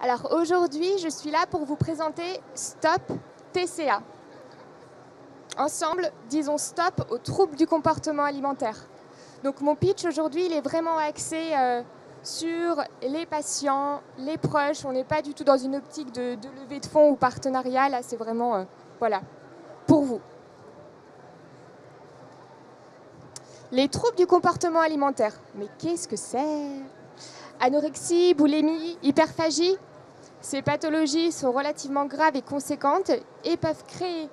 Alors aujourd'hui, je suis là pour vous présenter Stop TCA. Ensemble, disons stop aux troubles du comportement alimentaire. Donc mon pitch aujourd'hui, il est vraiment axé sur les patients, les proches. On n'est pas du tout dans une optique de levée de fonds ou partenariat. Là, c'est vraiment voilà, pour vous. Les troubles du comportement alimentaire. Mais qu'est-ce que c'est? Anorexie, boulimie, hyperphagie. Ces pathologies sont relativement graves et conséquentes et peuvent créer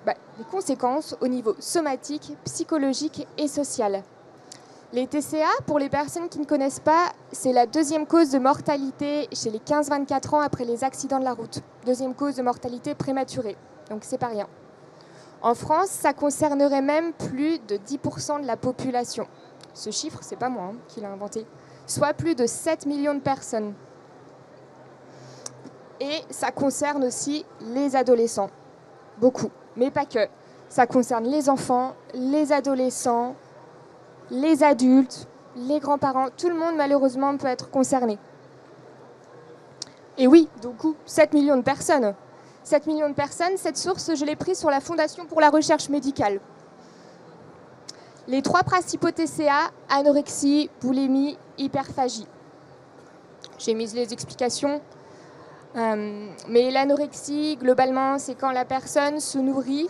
des conséquences au niveau somatique, psychologique et social. Les TCA, pour les personnes qui ne connaissent pas, c'est la deuxième cause de mortalité chez les 15-24 ans après les accidents de la route. Deuxième cause de mortalité prématurée, donc c'est pas rien. En France, ça concernerait même plus de 10% de la population. Ce chiffre, c'est pas moi qui l'ai inventé, soit plus de 7 millions de personnes. Et ça concerne aussi les adolescents, beaucoup, mais pas que. Ça concerne les enfants, les adolescents, les adultes, les grands-parents. Tout le monde, malheureusement, peut être concerné. Et oui, du coup, 7 millions de personnes. 7 millions de personnes, cette source, je l'ai prise sur la Fondation pour la recherche médicale. Les trois principaux TCA, anorexie, boulimie, hyperphagie. J'ai mis les explications. Mais l'anorexie, globalement, c'est quand la personne se nourrit,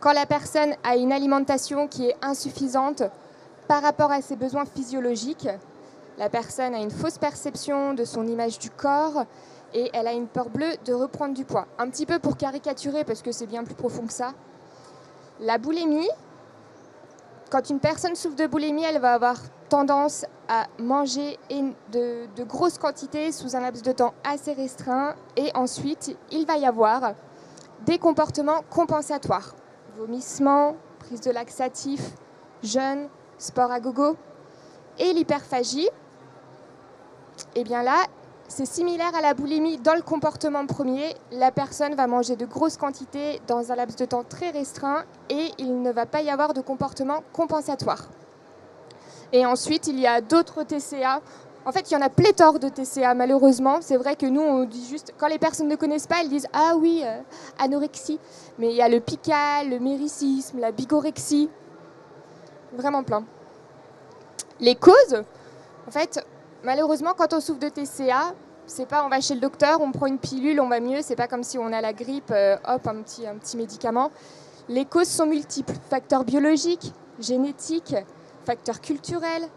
quand la personne a une alimentation qui est insuffisante par rapport à ses besoins physiologiques. La personne a une fausse perception de son image du corps et elle a une peur bleue de reprendre du poids. Un petit peu pour caricaturer, parce que c'est bien plus profond que ça. La boulimie, quand une personne souffre de boulimie, elle va avoir tendance à manger de grosses quantités sous un laps de temps assez restreint. Et ensuite, il va y avoir des comportements compensatoires. Vomissements, prise de laxatifs, jeûne, sport à gogo. Et l'hyperphagie, eh bien là, c'est similaire à la boulimie dans le comportement premier. La personne va manger de grosses quantités dans un laps de temps très restreint et il ne va pas y avoir de comportement compensatoire. Et ensuite, il y a d'autres TCA. En fait, il y en a pléthore de TCA, malheureusement. C'est vrai que nous, on dit juste... Quand les personnes ne connaissent pas, elles disent « Ah oui, anorexie ». Mais il y a le pical, le méricisme, la bigorexie. Vraiment plein. Les causes, en fait, malheureusement, quand on souffre de TCA, c'est pas on va chez le docteur, on prend une pilule, on va mieux. C'est pas comme si on a la grippe, hop, un petit médicament. Les causes sont multiples. Facteurs biologiques, génétiques, facteurs culturels,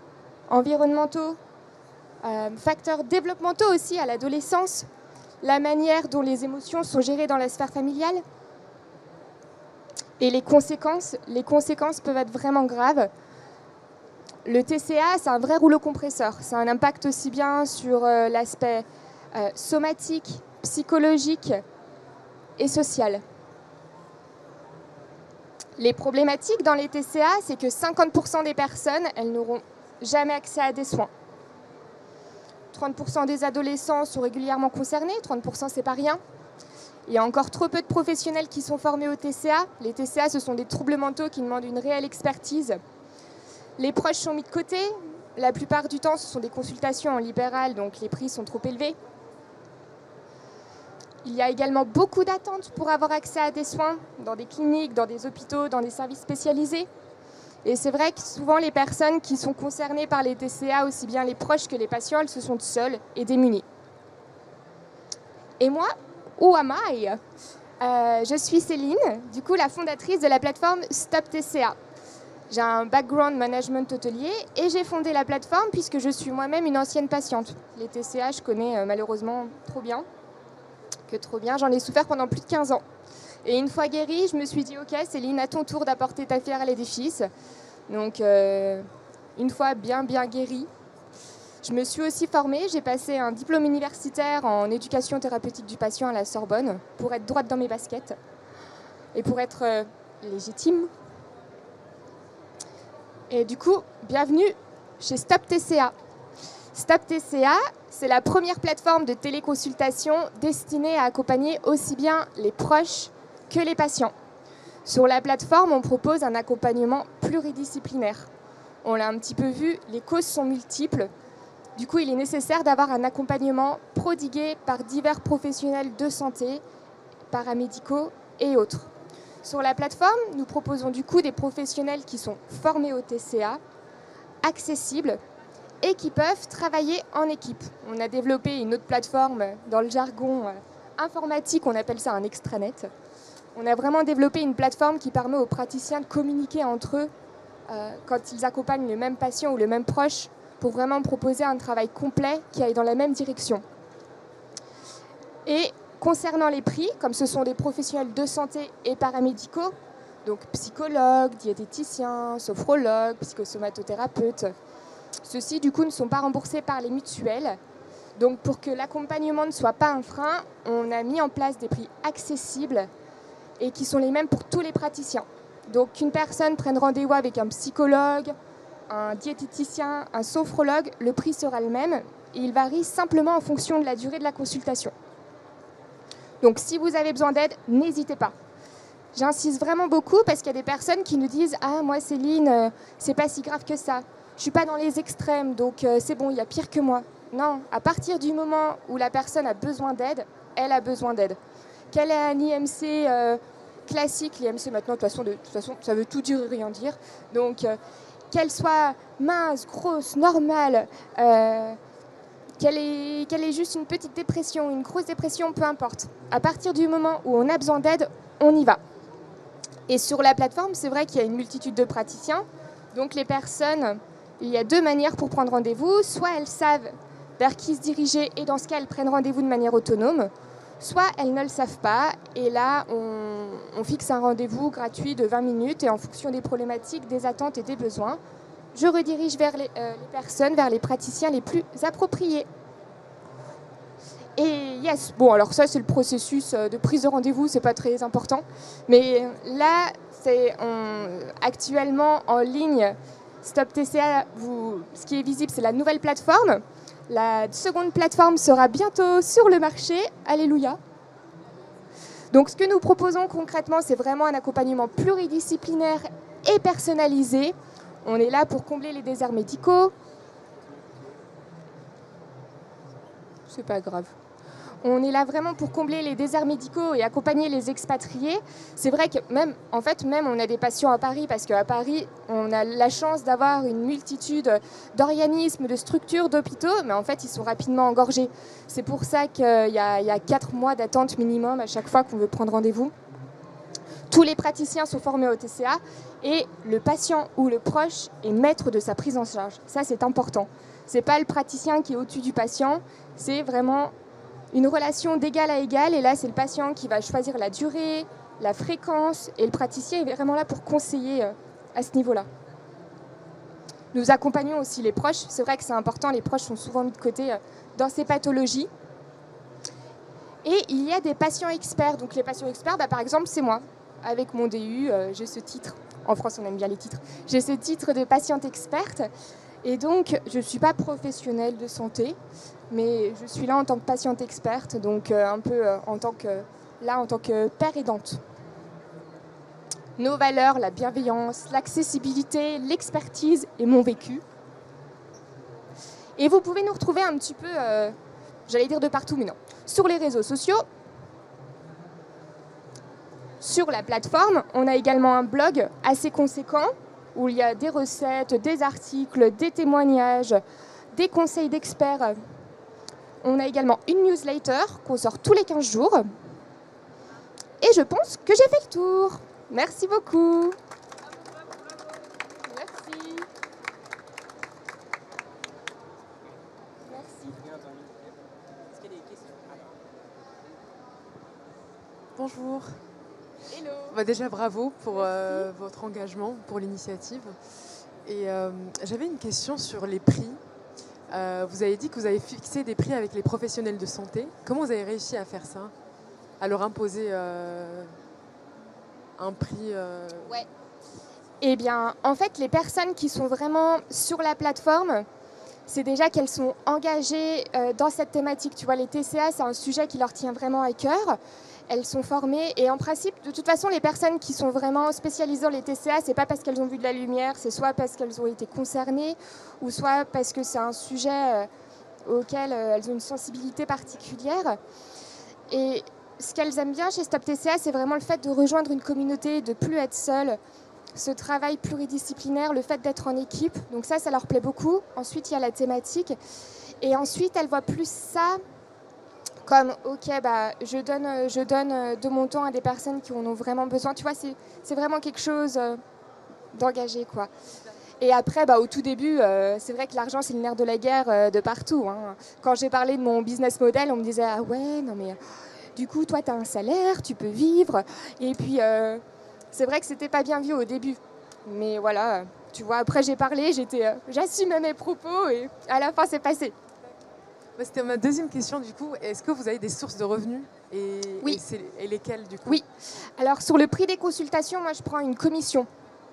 environnementaux, facteurs développementaux aussi à l'adolescence, la manière dont les émotions sont gérées dans la sphère familiale. Et les conséquences peuvent être vraiment graves. Le TCA, c'est un vrai rouleau compresseur. Ça a un impact aussi bien sur l'aspect somatique, psychologique et social. Les problématiques dans les TCA, c'est que 50% des personnes, elles n'auront jamais accès à des soins. 30% des adolescents sont régulièrement concernés, 30% c'est pas rien. Il y a encore trop peu de professionnels qui sont formés au TCA. Les TCA, ce sont des troubles mentaux qui demandent une réelle expertise. Les proches sont mis de côté. La plupart du temps, ce sont des consultations en libéral, donc les prix sont trop élevés. Il y a également beaucoup d'attentes pour avoir accès à des soins dans des cliniques, dans des hôpitaux, dans des services spécialisés. Et c'est vrai que souvent, les personnes qui sont concernées par les TCA, aussi bien les proches que les patients, elles se sentent seules et démunies. Et moi, who am I? Je suis Céline, du coup la fondatrice de la plateforme Stop TCA. J'ai un background management hôtelier et j'ai fondé la plateforme puisque je suis moi-même une ancienne patiente. Les TCA, je connais malheureusement trop bien. J'en ai souffert pendant plus de 15 ans. Et une fois guérie, je me suis dit, ok Céline, à ton tour d'apporter ta pierre à l'édifice. Donc une fois bien guérie, je me suis aussi formée, j'ai passé un diplôme universitaire en éducation thérapeutique du patient à la Sorbonne pour être droite dans mes baskets et pour être légitime. Et du coup, bienvenue chez Stop TCA. Stop TCA, c'est la première plateforme de téléconsultation destinée à accompagner aussi bien les proches que les patients. Sur la plateforme, on propose un accompagnement pluridisciplinaire. On l'a un petit peu vu, les causes sont multiples. Du coup, il est nécessaire d'avoir un accompagnement prodigué par divers professionnels de santé, paramédicaux et autres. Sur la plateforme, nous proposons du coup des professionnels qui sont formés au TCA, accessibles et qui peuvent travailler en équipe. On a développé une autre plateforme dans le jargon informatique, on appelle ça un extranet. On a vraiment développé une plateforme qui permet aux praticiens de communiquer entre eux quand ils accompagnent le même patient ou le même proche pour vraiment proposer un travail complet qui aille dans la même direction. Et concernant les prix, comme ce sont des professionnels de santé et paramédicaux, donc psychologues, diététiciens, sophrologues, psychosomatothérapeutes, ceux-ci du coup ne sont pas remboursés par les mutuelles. Donc pour que l'accompagnement ne soit pas un frein, on a mis en place des prix accessibles et qui sont les mêmes pour tous les praticiens. Donc qu'une personne prenne rendez-vous avec un psychologue, un diététicien, un sophrologue, le prix sera le même et il varie simplement en fonction de la durée de la consultation. Donc si vous avez besoin d'aide, n'hésitez pas. J'insiste vraiment beaucoup parce qu'il y a des personnes qui nous disent « Ah, moi Céline, c'est pas si grave que ça. Je suis pas dans les extrêmes, donc c'est bon, il y a pire que moi. » Non, à partir du moment où la personne a besoin d'aide, elle a besoin d'aide. Qu'elle ait un IMC classique, l'IMC maintenant, de toute façon, ça veut tout dire et rien dire. Donc, qu'elle soit mince, grosse, normale, qu'elle ait juste une petite dépression, une grosse dépression, peu importe. À partir du moment où on a besoin d'aide, on y va. Et sur la plateforme, c'est vrai qu'il y a une multitude de praticiens. Donc les personnes, il y a deux manières pour prendre rendez-vous. Soit elles savent vers qui se diriger et dans ce cas, elles prennent rendez-vous de manière autonome. Soit elles ne le savent pas et là, on fixe un rendez-vous gratuit de 20 minutes et en fonction des problématiques, des attentes et des besoins, je redirige vers les personnes, vers les praticiens les plus appropriés. Et yes, bon alors ça c'est le processus de prise de rendez-vous, c'est pas très important. Mais là, c'est actuellement en ligne, Stop TCA, ce qui est visible c'est la nouvelle plateforme. La seconde plateforme sera bientôt sur le marché, alléluia. Donc ce que nous proposons concrètement, c'est vraiment un accompagnement pluridisciplinaire et personnalisé. On est là pour combler les déserts médicaux. C'est pas grave. On est là vraiment pour combler les déserts médicaux et accompagner les expatriés. C'est vrai que même on a des patients à Paris parce qu'à Paris, on a la chance d'avoir une multitude d'organismes, de structures, d'hôpitaux, mais en fait, ils sont rapidement engorgés. C'est pour ça qu'il y a 4 mois d'attente minimum à chaque fois qu'on veut prendre rendez-vous. Tous les praticiens sont formés au TCA et le patient ou le proche est maître de sa prise en charge. Ça, c'est important. Ce n'est pas le praticien qui est au-dessus du patient, c'est vraiment une relation d'égal à égal. Et là, c'est le patient qui va choisir la durée, la fréquence et le praticien est vraiment là pour conseiller à ce niveau-là. Nous accompagnons aussi les proches. C'est vrai que c'est important, les proches sont souvent mis de côté dans ces pathologies. Et il y a des patients experts. Donc les patients experts, par exemple, c'est moi. Avec mon DU, j'ai ce titre. En France, on aime bien les titres. J'ai ce titre de patiente experte. Et donc, je ne suis pas professionnelle de santé, mais je suis là en tant que patiente experte, donc un peu en tant que père aidante. Nos valeurs, la bienveillance, l'accessibilité, l'expertise et mon vécu. Et vous pouvez nous retrouver un petit peu, j'allais dire de partout, mais non, sur les réseaux sociaux. Sur la plateforme, on a également un blog assez conséquent où il y a des recettes, des articles, des témoignages, des conseils d'experts. On a également une newsletter qu'on sort tous les 15 jours. Et je pense que j'ai fait le tour. Merci beaucoup. Merci. Merci. Bonjour. Hello. Déjà, bravo pour votre engagement, pour l'initiative. Et j'avais une question sur les prix. Vous avez dit que vous avez fixé des prix avec les professionnels de santé. Comment vous avez réussi à faire ça? À leur imposer un prix Ouais. Eh bien, en fait, les personnes qui sont vraiment sur la plateforme, c'est déjà qu'elles sont engagées dans cette thématique. Tu vois, les TCA, c'est un sujet qui leur tient vraiment à cœur. Elles sont formées et en principe, de toute façon, les personnes qui sont vraiment spécialisées dans les TCA, c'est pas parce qu'elles ont vu de la lumière, c'est soit parce qu'elles ont été concernées ou soit parce que c'est un sujet auxquelles elles ont une sensibilité particulière. Et ce qu'elles aiment bien chez Stop TCA, c'est vraiment le fait de rejoindre une communauté, de ne plus être seule, ce travail pluridisciplinaire, le fait d'être en équipe. Donc ça leur plaît beaucoup. Ensuite, il y a la thématique. Et ensuite, elles voient plus ça comme, ok, je donne de mon temps à des personnes qui en ont vraiment besoin. Tu vois, c'est vraiment quelque chose d'engagé, quoi. Et après, au tout début, c'est vrai que l'argent, c'est le nerf de la guerre de partout. Hein. Quand j'ai parlé de mon business model, on me disait, ah ouais, non mais du coup, toi, tu as un salaire, tu peux vivre. Et puis, c'est vrai que c'était pas bien vu au début. Mais voilà, tu vois, après j'ai parlé, j'assumais mes propos et à la fin, c'est passé. C'était ma deuxième question, du coup. Est-ce que vous avez des sources de revenus Oui. Et lesquelles, du coup? Oui. Alors, sur le prix des consultations, moi, je prends une commission,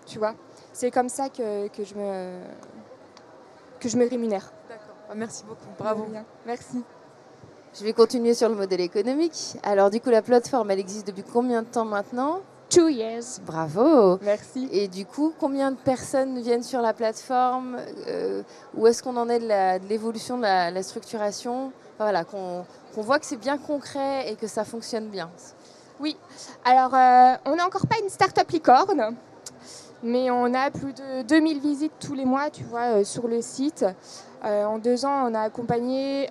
tu vois. C'est comme ça que je me rémunère. D'accord. Merci beaucoup. Bravo. Merci. Je vais continuer sur le modèle économique. Alors, du coup, la plateforme, elle existe depuis combien de temps maintenant? 2 years. Bravo. Merci. Et du coup, combien de personnes viennent sur la plateforme? Où est-ce qu'on en est de l'évolution de la structuration? Voilà, qu'on voit que c'est bien concret et que ça fonctionne bien. Oui. Alors, on n'a encore pas une start-up licorne, mais on a plus de 2000 visites tous les mois, tu vois, sur le site. En 2 ans, on a accompagné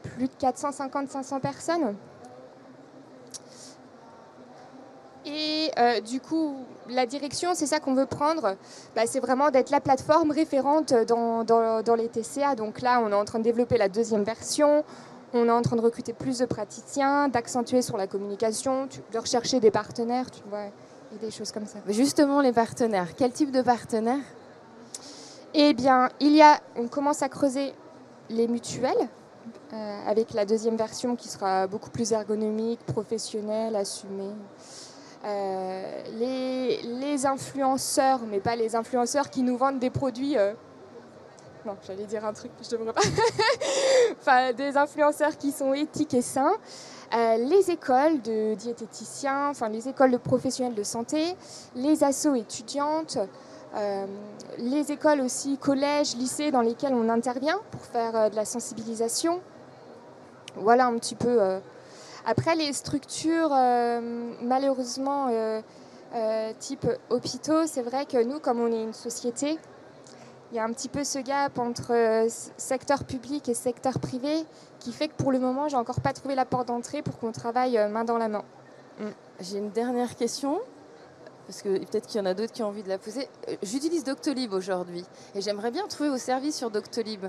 plus de 450-500 personnes. Et du coup, la direction, c'est ça qu'on veut prendre, c'est vraiment d'être la plateforme référente dans les TCA. Donc là, on est en train de développer la 2e version, on est en train de recruter plus de praticiens, d'accentuer sur la communication, de rechercher des partenaires, tu vois, et des choses comme ça. Justement, les partenaires, quel type de partenaires? Eh bien, on commence à creuser les mutuelles, avec la 2e version qui sera beaucoup plus ergonomique, professionnelle, assumée. Les influenceurs, mais pas les influenceurs qui nous vendent des produits... Non, j'allais dire un truc que je devrais pas. Enfin, des influenceurs qui sont éthiques et sains. Les écoles de diététiciens, enfin les écoles de professionnels de santé, les assos étudiantes, les écoles aussi, collèges, lycées dans lesquels on intervient pour faire de la sensibilisation. Voilà un petit peu... Après, les structures, malheureusement, type hôpitaux, c'est vrai que nous, comme on est une société, il y a un petit peu ce gap entre secteur public et secteur privé qui fait que pour le moment, j'ai encore pas trouvé la porte d'entrée pour qu'on travaille main dans la main. J'ai une dernière question, parce que peut-être qu'il y en a d'autres qui ont envie de la poser. J'utilise Doctolib aujourd'hui et j'aimerais bien trouver vos services sur Doctolib.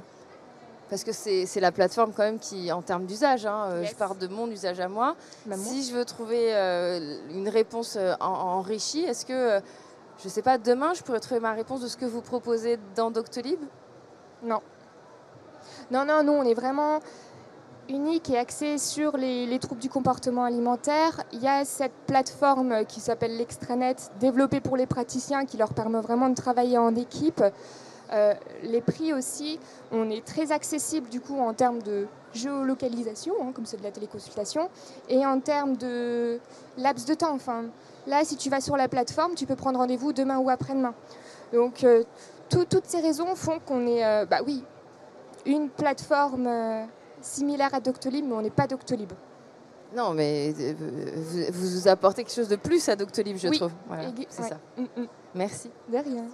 Parce que c'est la plateforme quand même qui, en termes d'usage, Yes. Je parle de mon usage à moi. Maman. Si je veux trouver une réponse enrichie, est-ce que, je ne sais pas, demain, je pourrais trouver ma réponse de ce que vous proposez dans Doctolib? Non. Non, nous, on est vraiment unique et axé sur les troubles du comportement alimentaire. Il y a cette plateforme qui s'appelle l'Extranet, développée pour les praticiens, qui leur permet vraiment de travailler en équipe. Les prix aussi, on est très accessible du coup en termes de géolocalisation, comme c'est de la téléconsultation, et en termes de laps de temps. Enfin, là, si tu vas sur la plateforme, tu peux prendre rendez-vous demain ou après-demain. Donc, toutes ces raisons font qu'on est, une plateforme similaire à Doctolib, mais on n'est pas Doctolib. Non, mais vous apportez quelque chose de plus à Doctolib, je trouve. Voilà, c'est ça. Mm-mm. Merci. De rien.